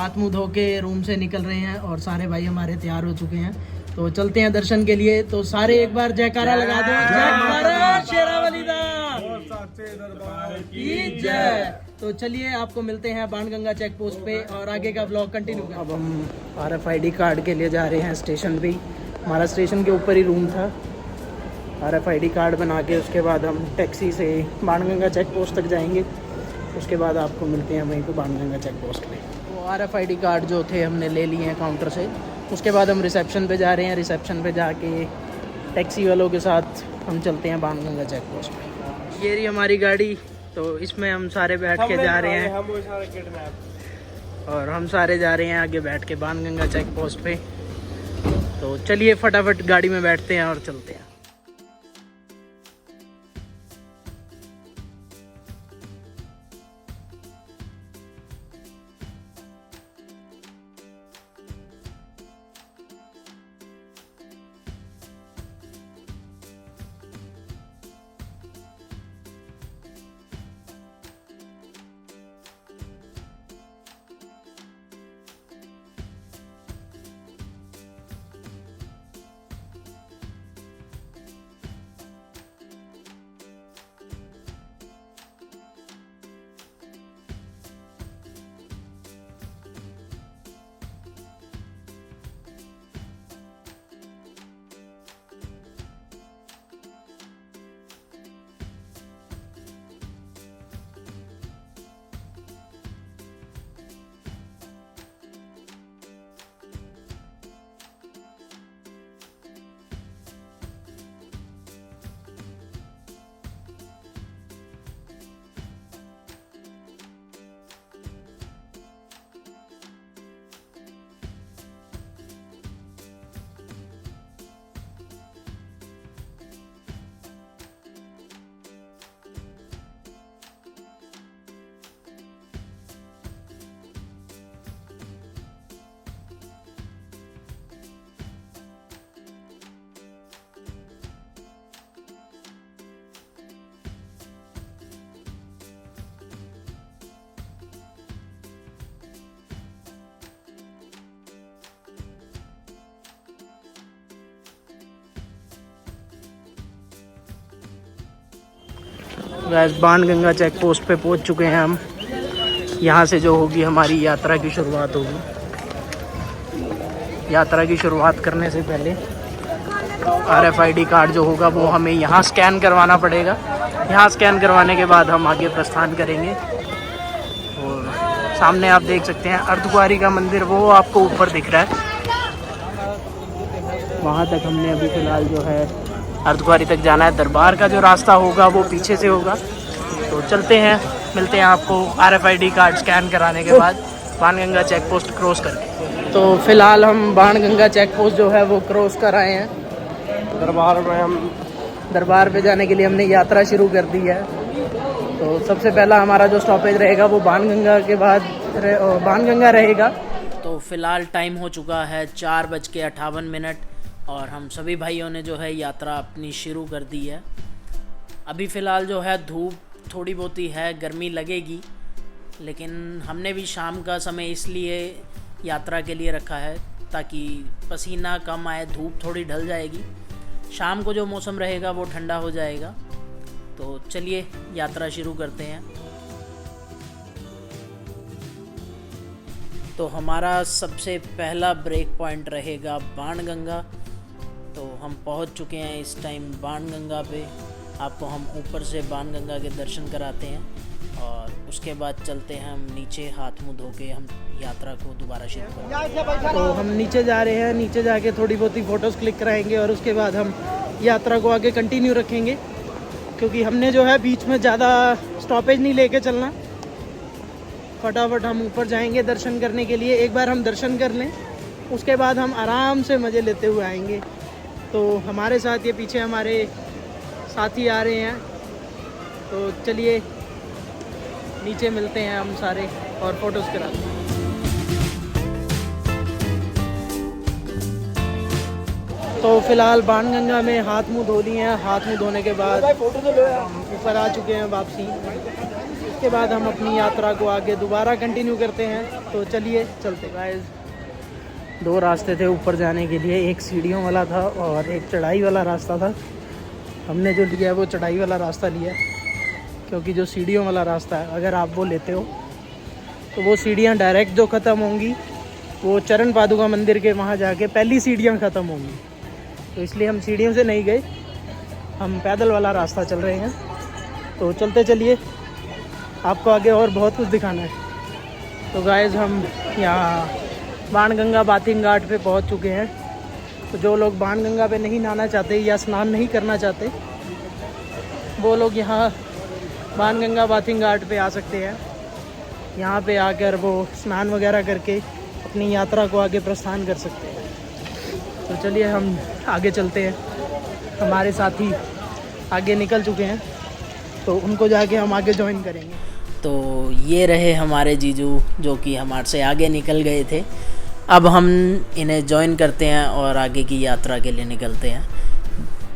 हाथ मुंह धो के रूम से निकल रहे हैं और सारे भाई हमारे तैयार हो चुके हैं, तो चलते हैं दर्शन के लिए। तो सारे एक बार जयकारा लगा दो, जय शेरावाली दा की जय। तो चलिए आपको मिलते हैं बाणगंगा चेक पोस्ट पे और आगे का ब्लॉग कंटिन्यू। अब हम RFID कार्ड के लिए जा रहे हैं स्टेशन पे। हमारा स्टेशन के ऊपर ही रूम था। RFID कार्ड बना के उसके बाद हम टैक्सी से बाणगंगा चेक पोस्ट तक जाएंगे। उसके बाद आपको मिलते हैं वहीं पे बाणगंगा चेक पोस्ट पे। तो RFID कार्ड जो थे हमने ले लिए हैं काउंटर से। उसके बाद हम रिसेप्शन पे जा रहे हैं। रिसेप्शन पे जाके टैक्सी वालों के साथ हम चलते हैं बाणगंगा चेक पोस्ट पे। ये रही हमारी गाड़ी, तो इसमें हम सारे बैठ के जा रहे हैं और हम सारे जा रहे हैं आगे बैठ के बाणगंगा चेक पोस्ट पे। तो चलिए फटाफट गाड़ी में बैठते हैं और चलते हैं। गैस बाणगंगा चेक पोस्ट पे पहुंच चुके हैं हम। यहाँ से जो होगी हमारी यात्रा की शुरुआत होगी। यात्रा की शुरुआत करने से पहले RFID कार्ड जो होगा वो हमें यहाँ स्कैन करवाना पड़ेगा। यहाँ स्कैन करवाने के बाद हम आगे प्रस्थान करेंगे। और सामने आप देख सकते हैं अर्धकुंवारी का मंदिर, वो आपको ऊपर दिख रहा है। वहाँ तक हमने अभी फ़िलहाल जो है अर्धकुंवारी तक जाना है। दरबार का जो रास्ता होगा वो पीछे से होगा। तो चलते हैं, मिलते हैं आपको RFID कार्ड स्कैन कराने के बाद बाणगंगा चेक पोस्ट क्रॉस करके। तो फ़िलहाल हम बाणगंगा चेक पोस्ट जो है वो क्रॉस कर आए हैं। दरबार पे जाने के लिए हमने यात्रा शुरू कर दी है। तो सबसे पहला हमारा जो स्टॉपेज रहेगा वो बाणगंगा के बाद बाणगंगा रहेगा। तो फ़िलहाल टाइम हो चुका है 4:58 और हम सभी भाइयों ने जो है यात्रा अपनी शुरू कर दी है। अभी फ़िलहाल जो है धूप थोड़ी बहुत ही है, गर्मी लगेगी, लेकिन हमने भी शाम का समय इसलिए यात्रा के लिए रखा है ताकि पसीना कम आए, धूप थोड़ी ढल जाएगी। शाम को जो मौसम रहेगा वो ठंडा हो जाएगा। तो चलिए यात्रा शुरू करते हैं। तो हमारा सबसे पहला ब्रेक पॉइंट रहेगा बाणगंगा। तो हम पहुंच चुके हैं इस टाइम बाणगंगा पे। आपको हम ऊपर से बाणगंगा के दर्शन कराते हैं और उसके बाद चलते हैं हम नीचे, हाथ मुंह धो के हम यात्रा को दोबारा शुरू करेंगे। तो हम नीचे जा रहे हैं, नीचे जाके थोड़ी बहुत ही फ़ोटोज़ क्लिक कराएंगे और उसके बाद हम यात्रा को आगे कंटिन्यू रखेंगे, क्योंकि हमने जो है बीच में ज़्यादा स्टॉपेज नहीं लेके चलना। फटाफट हम ऊपर जाएंगे दर्शन करने के लिए। एक बार हम दर्शन कर लें, उसके बाद हम आराम से मज़े लेते हुए आएंगे। तो हमारे साथ ये पीछे हमारे साथी आ रहे हैं। तो चलिए नीचे मिलते हैं हम सारे और फ़ोटोज़ कराते हैं। तो फ़िलहाल बाणगंगा में हाथ मुंह धो लिए हैं। हाथ मुंह धोने के बाद ऊपर आ चुके हैं वापसी। इसके बाद हम अपनी यात्रा को आगे दोबारा कंटिन्यू करते हैं। तो चलिए चलते। गाइस, 2 रास्ते थे ऊपर जाने के लिए, एक सीढ़ियों वाला था और एक चढ़ाई वाला रास्ता था। हमने जो लिया है वो चढ़ाई वाला रास्ता लिया है, क्योंकि जो सीढ़ियों वाला रास्ता है अगर आप वो लेते हो तो वो सीढ़ियाँ डायरेक्ट जो ख़त्म होंगी वो चरण पादुका मंदिर के वहाँ जाके पहली सीढ़ियाँ ख़त्म होंगी। तो इसलिए हम सीढ़ियों से नहीं गए, हम पैदल वाला रास्ता चल रहे हैं। तो चलते चलिए, आपको आगे और बहुत कुछ दिखाना है। तो गाइस, हम यहाँ बाणगंगा बाथिंग घाट पे पहुँच चुके हैं। तो जो लोग बाणगंगा पे नहीं नहाना चाहते या स्नान नहीं करना चाहते, वो लोग यहाँ बाणगंगा बाथिंग घाट पे आ सकते हैं। यहाँ पे आकर वो स्नान वगैरह करके अपनी यात्रा को आगे प्रस्थान कर सकते हैं। तो चलिए हम आगे चलते हैं। हमारे साथी आगे निकल चुके हैं, तो उनको जाके हम आगे ज्वाइन करेंगे। तो ये रहे हमारे जीजू जो कि हमारे से आगे निकल गए थे। अब हम इन्हें ज्वाइन करते हैं और आगे की यात्रा के लिए निकलते हैं।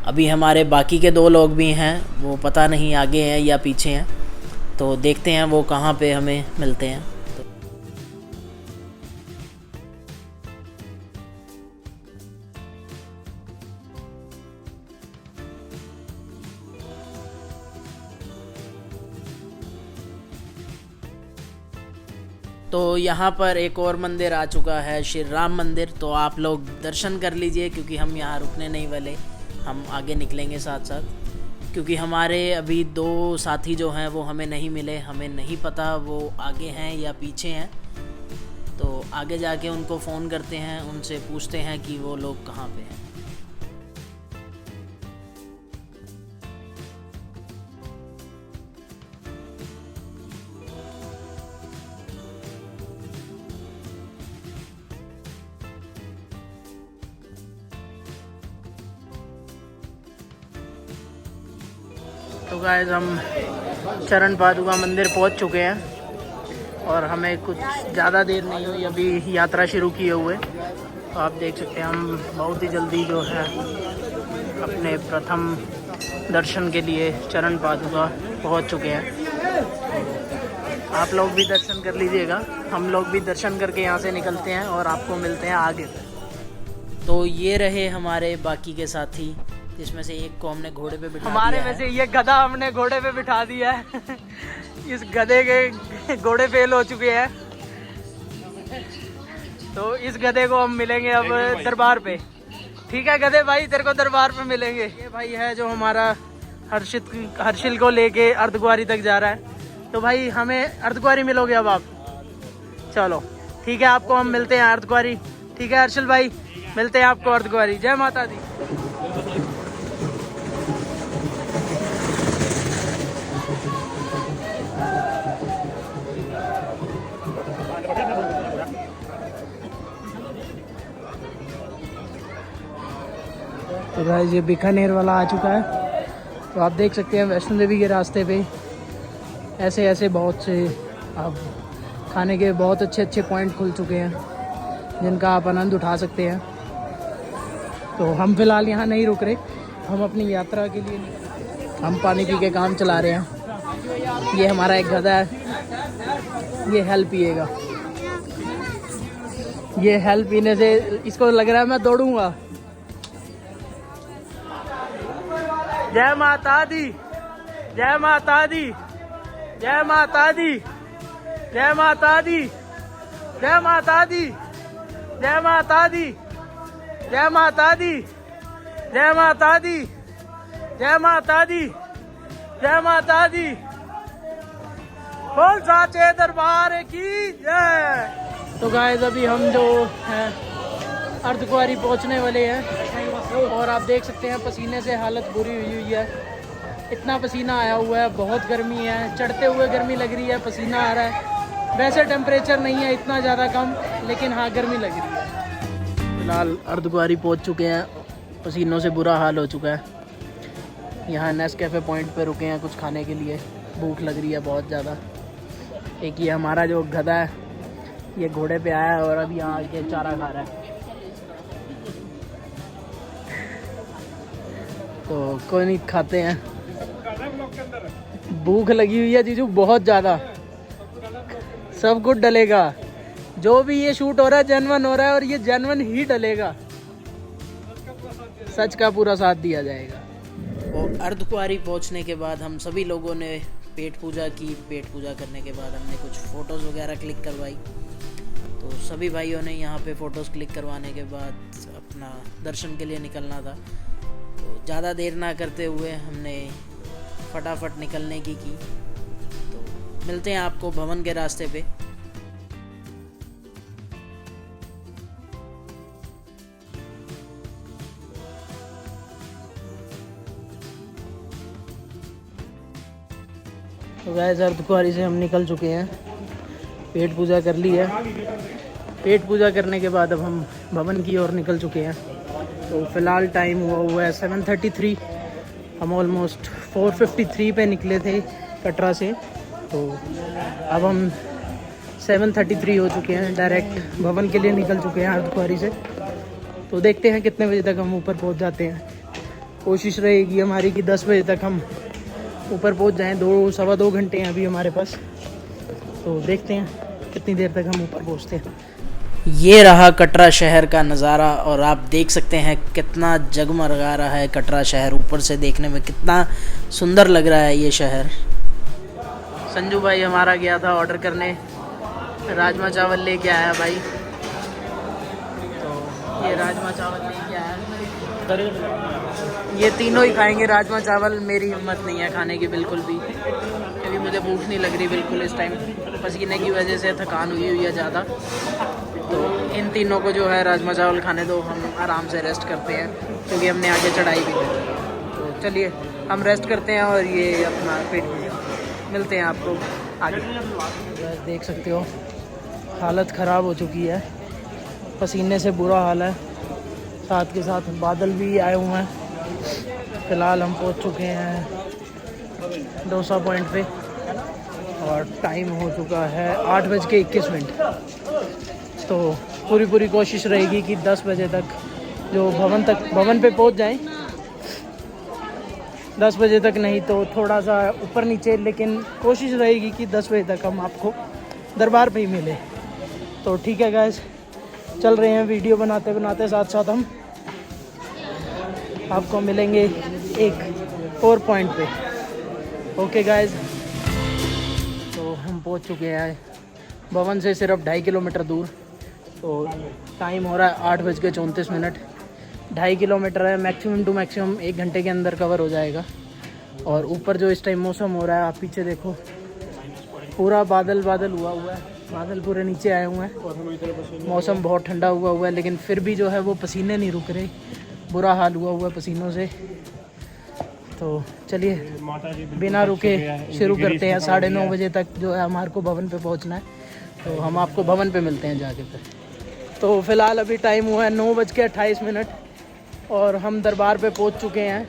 अभी हमारे बाकी के 2 लोग भी हैं, वो पता नहीं आगे हैं या पीछे हैं। तो देखते हैं वो कहाँ पे हमें मिलते हैं। तो यहाँ पर एक और मंदिर आ चुका है, श्री राम मंदिर। तो आप लोग दर्शन कर लीजिए, क्योंकि हम यहाँ रुकने नहीं वाले, हम आगे निकलेंगे साथ साथ। क्योंकि हमारे अभी 2 साथी जो हैं वो हमें नहीं मिले, हमें नहीं पता वो आगे हैं या पीछे हैं। तो आगे जाके उनको फ़ोन करते हैं, उनसे पूछते हैं कि वो लोग कहाँ पे हैं। तो गाइस, हम चरण पादुका मंदिर पहुंच चुके हैं और हमें कुछ ज़्यादा देर नहीं हुई, अभी यात्रा शुरू किए हुए। तो आप देख सकते हैं हम बहुत ही जल्दी जो है अपने प्रथम दर्शन के लिए चरण पादुका पहुंच चुके हैं। तो आप लोग भी दर्शन कर लीजिएगा, हम लोग भी दर्शन करके यहाँ से निकलते हैं और आपको मिलते हैं आगे। तो ये रहे हमारे बाकी के साथी, जिसमें से एक को हमने घोड़े पे बिठा हमारे दिया में है। से ये गधा हमने घोड़े पे बिठा दिया है। इस गधे के घोड़े फेल हो चुके हैं, तो इस गधे को हम मिलेंगे अब दरबार पे। ठीक है गधे भाई, तेरे को दरबार पे मिलेंगे। ये भाई है जो हमारा हर्षिल को लेके अर्धकुंवारी तक जा रहा है। तो भाई हमें अर्धकुंवारी मिलोगे अब आप? चलो ठीक है, आपको हम मिलते हैं अर्धकुंवारी। ठीक है हर्षिल भाई, मिलते हैं आपको अर्धकुंवारी। जय माता दी। तो गाइस, ये बीकानेर वाला आ चुका है। तो आप देख सकते हैं वैष्णो देवी के रास्ते पे ऐसे ऐसे बहुत से अब खाने के बहुत अच्छे अच्छे पॉइंट खुल चुके हैं, जिनका आप आनंद उठा सकते हैं। तो हम फिलहाल यहाँ नहीं रुक रहे, हम अपनी यात्रा के लिए हम पानी पी के काम चला रहे हैं। ये हमारा एक गधा है, ये हेल पिएगा। ये हेल पीने से इसको लग रहा है मैं दौड़ूंगा। जय माता दी, जय माता दी, जय माता दी, जय माता दी, जय माता दी, जय माता दी, जय माता दी, जय माता दी, जय माता दी, जय माता दी। बोल साचे दरबार की जय। तो गाइस, अभी हम जो हैं अर्धकुंवारी पहुंचने वाले हैं और आप देख सकते हैं पसीने से हालत बुरी हुई हुई है। इतना पसीना आया हुआ है, बहुत गर्मी है, चढ़ते हुए गर्मी लग रही है, पसीना आ रहा है। वैसे टेम्परेचर नहीं है इतना ज़्यादा कम, लेकिन हाँ गर्मी लग रही है। फिलहाल अर्धकुंवारी पहुंच चुके हैं, पसीनों से बुरा हाल हो चुका है। यहाँ नेस्कैफे पॉइंट पे रुके हैं कुछ खाने के लिए, भूख लग रही है बहुत ज़्यादा। एक ये हमारा जो गधा है, ये घोड़े पे आया है और अभी यहाँ आके चारा खा रहा है। तो कोई नहीं, खाते हैं। भूख लगी हुई है जीजू बहुत ज़्यादा, सब कुछ डलेगा। जो भी ये शूट हो रहा है जेन्युइन हो रहा है और ये जेन्युइन ही डलेगा, सच का पूरा साथ दिया जाएगा। और अर्धकुंवारी पहुंचने के बाद हम सभी लोगों ने पेट पूजा की। पेट पूजा करने के बाद हमने कुछ फ़ोटोज़ वगैरह क्लिक करवाई। तो सभी भाइयों ने यहाँ पे फ़ोटोज़ क्लिक करवाने के बाद अपना दर्शन के लिए निकलना था। तो ज़्यादा देर ना करते हुए हमने फटाफट निकलने की। तो मिलते हैं आपको भवन के रास्ते पे। तो गाइस अर्धकुंवारी से हम निकल चुके हैं, पेट पूजा कर ली है। पेट पूजा करने के बाद अब हम भवन की ओर निकल चुके हैं। तो फ़िलहाल टाइम हुआ है 7:33। हम ऑलमोस्ट 4:53 पे निकले थे कटरा से। तो अब हम 7:33 हो चुके हैं, डायरेक्ट भवन के लिए निकल चुके हैं अर्धकुंवारी से। तो देखते हैं कितने बजे तक हम ऊपर पहुंच जाते हैं। कोशिश रहेगी हमारी कि 10 बजे तक हम ऊपर पहुंच जाएं। 2-2.25 घंटे हैं अभी हमारे पास। तो देखते हैं कितनी देर तक हम ऊपर पहुंचते हैं। ये रहा कटरा शहर का नज़ारा और आप देख सकते हैं कितना जगमगा रहा है कटरा शहर। ऊपर से देखने में कितना सुंदर लग रहा है ये शहर। संजू भाई हमारा गया था ऑर्डर करने, राजमा चावल लेके आया भाई। तो ये राजमा चावल लेके आया, ये तीनों ही खाएंगे राजमा चावल। मेरी हिम्मत नहीं है खाने की बिल्कुल भी, क्योंकि मुझे भूख नहीं लग रही बिल्कुल इस टाइम। पसीने की वजह से थकान हुई है ज़्यादा। तो इन तीनों को जो है राजमा चावल खाने दो, हम आराम से रेस्ट करते हैं क्योंकि हमने आगे चढ़ाई भी है। तो चलिए हम रेस्ट करते हैं और ये अपना पेट मिलते हैं आपको आगे। देख सकते हो हालत ख़राब हो चुकी है, पसीने से बुरा हाल है, साथ के साथ बादल भी आए हुए हैं। फ़िलहाल हम पहुंच चुके हैं डोसा पॉइंट पे और टाइम हो चुका है 8:21। तो पूरी कोशिश रहेगी कि 10 बजे तक जो भवन पे पहुंच जाएं। 10 बजे तक नहीं तो थोड़ा सा ऊपर नीचे, लेकिन कोशिश रहेगी कि 10 बजे तक हम आपको दरबार पे ही मिले। तो ठीक है गाइस, चल रहे हैं वीडियो बनाते बनाते, साथ साथ हम आपको मिलेंगे एक और पॉइंट पे। ओके गाइस, तो हम पहुंच चुके हैं भवन से सिर्फ 2.5 किलोमीटर दूर। तो टाइम हो रहा है 8:34। 2.5 किलोमीटर है, मैक्सिमम टू मैक्सिमम 1 घंटे के अंदर कवर हो जाएगा। और ऊपर जो इस टाइम मौसम हो रहा है, आप पीछे देखो पूरा बादल हुआ है, बादल पूरे नीचे आए हुए हैं। मौसम बहुत ठंडा हुआ है, लेकिन फिर भी जो है वो पसीने नहीं रुक रहे, बुरा हाल हुआ है पसीनों से। तो चलिए बिना रुके शुरू करते हैं। 9:30 बजे तक जो है हमारे को भवन पे पहुंचना है। तो हम आपको भवन पे मिलते हैं जाके फिर। तो फ़िलहाल अभी टाइम हुआ है 9:28 और हम दरबार पे पहुंच चुके हैं।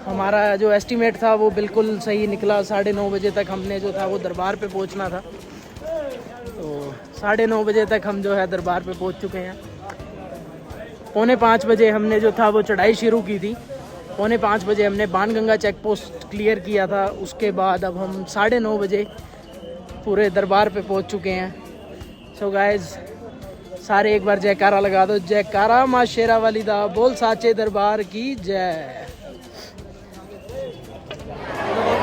हमारा जो एस्टीमेट था वो बिल्कुल सही निकला। 9:30 बजे तक हमने जो था वो दरबार पे पहुंचना था। तो 9:30 बजे तक हम जो है दरबार पे पहुंच चुके हैं। 4:45 बजे हमने जो था वो चढ़ाई शुरू की थी। 4:45 बजे हमने बाणगंगा चेक पोस्ट क्लियर किया था। उसके बाद अब हम 9:30 बजे पूरे दरबार पे पहुंच चुके हैं। सो गाइस, सारे एक बार जयकारा लगा दो। जयकारा माँ शेरा वाली दा, बोल साचे दरबार की जय।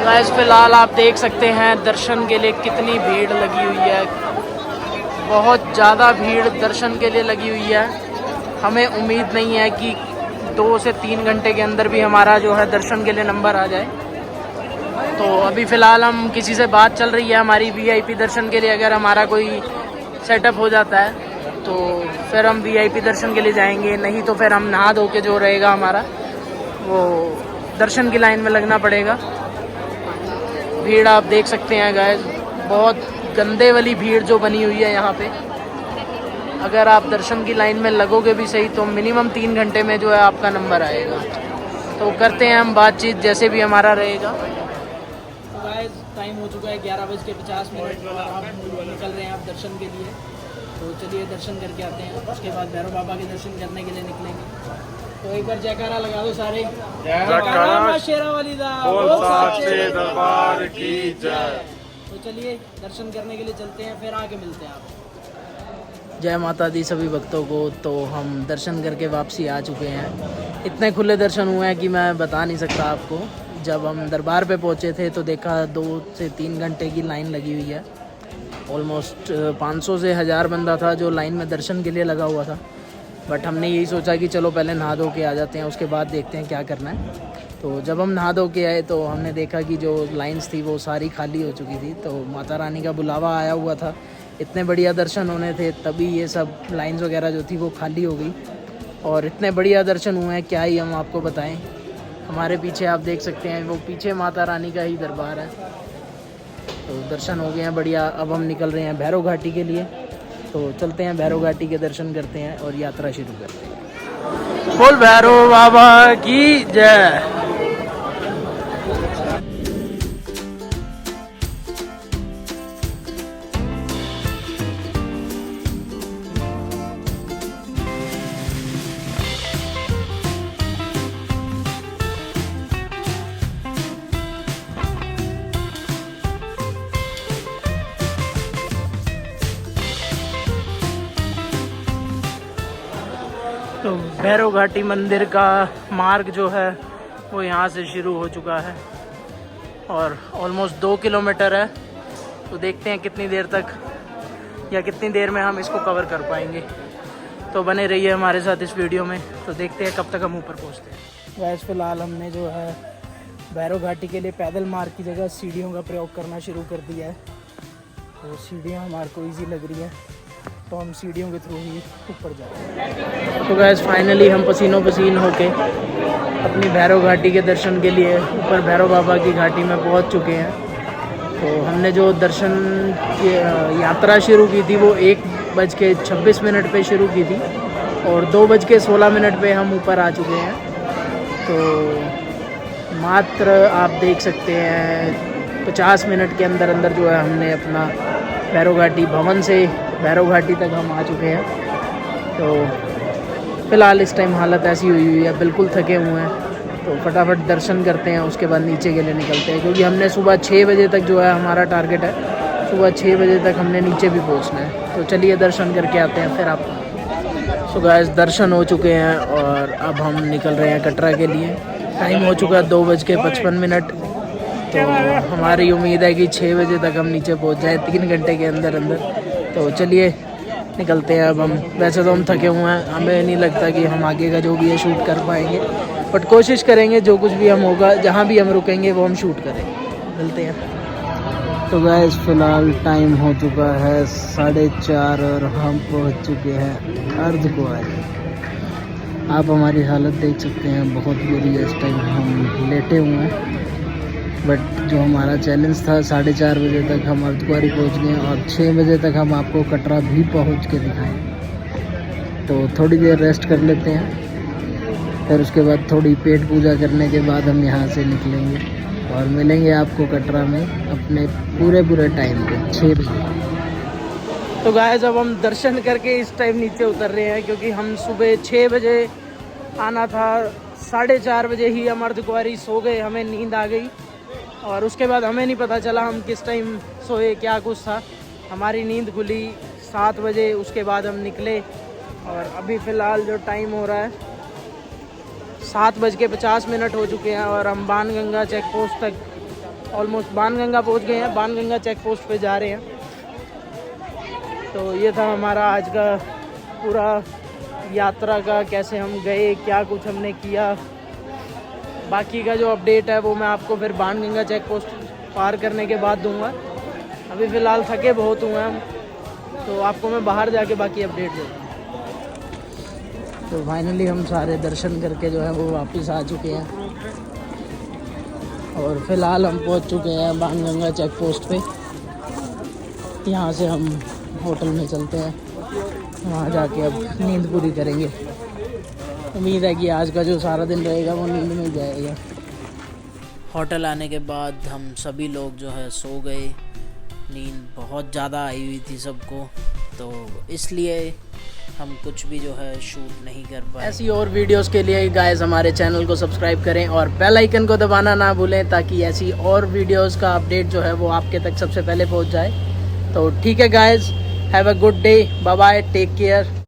गाइस फिलहाल आप देख सकते हैं दर्शन के लिए कितनी भीड़ लगी हुई है। बहुत ज़्यादा भीड़ दर्शन के लिए लगी हुई है। हमें उम्मीद नहीं है कि 2 से 3 घंटे के अंदर भी हमारा जो है दर्शन के लिए नंबर आ जाए। तो अभी फ़िलहाल हम किसी से बात चल रही है हमारी VIP दर्शन के लिए। अगर हमारा कोई सेटअप हो जाता है तो फिर हम VIP दर्शन के लिए जाएंगे, नहीं तो फिर हम नहा धो के जो रहेगा हमारा वो दर्शन की लाइन में लगना पड़ेगा। भीड़ आप देख सकते हैं गाइस, बहुत गंदे वाली भीड़ जो बनी हुई है यहाँ पे। अगर आप दर्शन की लाइन में लगोगे भी सही तो मिनिमम 3 घंटे में जो है आपका नंबर आएगा। तो करते हैं हम बातचीत जैसे भी हमारा रहेगा। तो गाइस टाइम हो चुका है 11:50 और आप निकल रहे हैं आप दर्शन के लिए। तो चलिए दर्शन करके आते हैं, उसके बाद भैरव बाबा के दर्शन करने के लिए निकलेंगे। तो एक बार जयकारा लगा दो सारे। जयकारा मां शेरावाली दा बोल साचे दरबार की जय। तो चलिए दर्शन करने के लिए चलते हैं, फिर आके मिलते हैं आप। जय माता दी सभी भक्तों को। तो हम दर्शन करके वापसी आ चुके हैं। इतने खुले दर्शन हुए हैं कि मैं बता नहीं सकता आपको। जब हम दरबार पे पहुंचे थे तो देखा 2 से 3 घंटे की लाइन लगी हुई है। ऑलमोस्ट 500 से 1000 बंदा था जो लाइन में दर्शन के लिए लगा हुआ था। बट हमने यही सोचा कि चलो पहले नहा धो के आ जाते हैं, उसके बाद देखते हैं क्या करना है। तो जब हम नहा धो के आए तो हमने देखा कि जो लाइन्स थी वो सारी खाली हो चुकी थी। तो माता रानी का बुलावा आया हुआ था, इतने बढ़िया दर्शन होने थे, तभी ये सब लाइन्स वगैरह जो थी वो खाली हो गई। और इतने बढ़िया दर्शन हुए हैं, क्या ही हम आपको बताएं। हमारे पीछे आप देख सकते हैं, वो पीछे माता रानी का ही दरबार है। तो दर्शन हो गए हैं बढ़िया। अब हम निकल रहे हैं भैरव घाटी के लिए। तो चलते हैं भैरव घाटी के दर्शन करते हैं और यात्रा शुरू करते हैं। बोल भैरव बाबा की जय। तो भैरव घाटी मंदिर का मार्ग जो है वो यहाँ से शुरू हो चुका है और ऑलमोस्ट 2 किलोमीटर है। तो देखते हैं कितनी देर तक या कितनी देर में हम इसको कवर कर पाएंगे। तो बने रहिए हमारे साथ इस वीडियो में। तो देखते हैं कब तक हम ऊपर पहुँचते हैं। वैसे फ़िलहाल हमने जो है भैरव घाटी के लिए पैदल मार्ग की जगह सीढ़ियों का प्रयोग करना शुरू कर दिया है। तो सीढ़ियाँ हमारे को ईजी लग रही है, तो हम सीढ़ियों के थ्रू ही ऊपर जाएंगे। तो गैस फाइनली हम पसीनों पसीन होके अपनी भैरव घाटी के दर्शन के लिए ऊपर भैरव बाबा की घाटी में पहुंच चुके हैं। तो हमने जो दर्शन की यात्रा शुरू की थी वो 1:26 पे शुरू की थी और 2:16 पे हम ऊपर आ चुके हैं। तो मात्र आप देख सकते हैं 50 मिनट के अंदर अंदर जो है हमने अपना भैरव घाटी भवन से भैरव घाटी तक हम आ चुके हैं। तो फ़िलहाल इस टाइम हालत ऐसी हुई है, बिल्कुल थके हुए हैं। तो फटाफट दर्शन करते हैं, उसके बाद नीचे के लिए निकलते हैं, क्योंकि हमने सुबह 6 बजे तक जो है हमारा टारगेट है। सुबह 6 बजे तक हमने नीचे भी पहुंचना है। तो चलिए दर्शन करके आते हैं फिर आप। सो गाइस दर्शन हो चुके हैं और अब हम निकल रहे हैं कटरा के लिए। टाइम हो चुका है 2:55। तो हमारी उम्मीद है कि 6 बजे तक हम नीचे पहुंच जाए 3 घंटे के अंदर अंदर। तो चलिए निकलते हैं अब हम। वैसे तो हम थके हुए हैं, हमें नहीं लगता कि हम आगे का जो भी है शूट कर पाएंगे, बट कोशिश करेंगे जो कुछ भी हम होगा, जहाँ भी हम रुकेंगे वो हम शूट करेंगे। मिलते हैं। तो गाइस फ़िलहाल टाइम हो चुका है 4:30 और हम पहुँच चुके हैं अर्धकुंवारी। आप हमारी हालत देख सकते हैं, बहुत बुरी है। इस टाइम हम लेटे हुए हैं, बट जो हमारा चैलेंज था 4:30 बजे तक हम अर्धकुंवारी पहुँच गए और 6 बजे तक हम आपको कटरा भी पहुँच के दिखाएं। तो थोड़ी देर रेस्ट कर लेते हैं, फिर उसके बाद थोड़ी पेट पूजा करने के बाद हम यहाँ से निकलेंगे और मिलेंगे आपको कटरा में अपने पूरे टाइम पे 6 बजे। तो गाइस अब हम दर्शन करके इस टाइम नीचे उतर रहे हैं, क्योंकि हम सुबह 6 बजे आना था। 4:30 बजे ही हम अर्धकुंवारी सो गए, हमें नींद आ गई और उसके बाद हमें नहीं पता चला हम किस टाइम सोए, क्या कुछ था। हमारी नींद खुली 7 बजे, उसके बाद हम निकले और अभी फ़िलहाल जो टाइम हो रहा है 7:50 हो चुके हैं और हम बाणगंगा चेक पोस्ट तक ऑलमोस्ट बाणगंगा पहुंच गए हैं। बाणगंगा चेक पोस्ट पे जा रहे हैं। तो ये था हमारा आज का पूरा यात्रा का, कैसे हम गए, क्या कुछ हमने किया। बाकी का जो अपडेट है वो मैं आपको फिर बाणगंगा चेक पोस्ट पार करने के बाद दूंगा। अभी फ़िलहाल थके बहुत हुए हम, तो आपको मैं बाहर जाके बाकी अपडेट दूँगा। तो फाइनली हम सारे दर्शन करके जो है वो वापस आ चुके हैं और फ़िलहाल हम पहुंच चुके हैं बाणगंगा चेक पोस्ट पे। यहाँ से हम होटल में चलते हैं, वहाँ जाके अब नींद पूरी करेंगे। उम्मीद है कि आज का जो सारा दिन रहेगा वो नींद में जाएगा। होटल आने के बाद हम सभी लोग जो है सो गए। नींद बहुत ज़्यादा आई हुई थी सबको, तो इसलिए हम कुछ भी जो है शूट नहीं कर पाए। ऐसी और वीडियोस के लिए गाइस हमारे चैनल को सब्सक्राइब करें और बेल आइकन को दबाना ना भूलें, ताकि ऐसी और वीडियोस का अपडेट जो है वो आपके तक सबसे पहले पहुंच जाए। तो ठीक है guys, have a good day, bye bye, take care.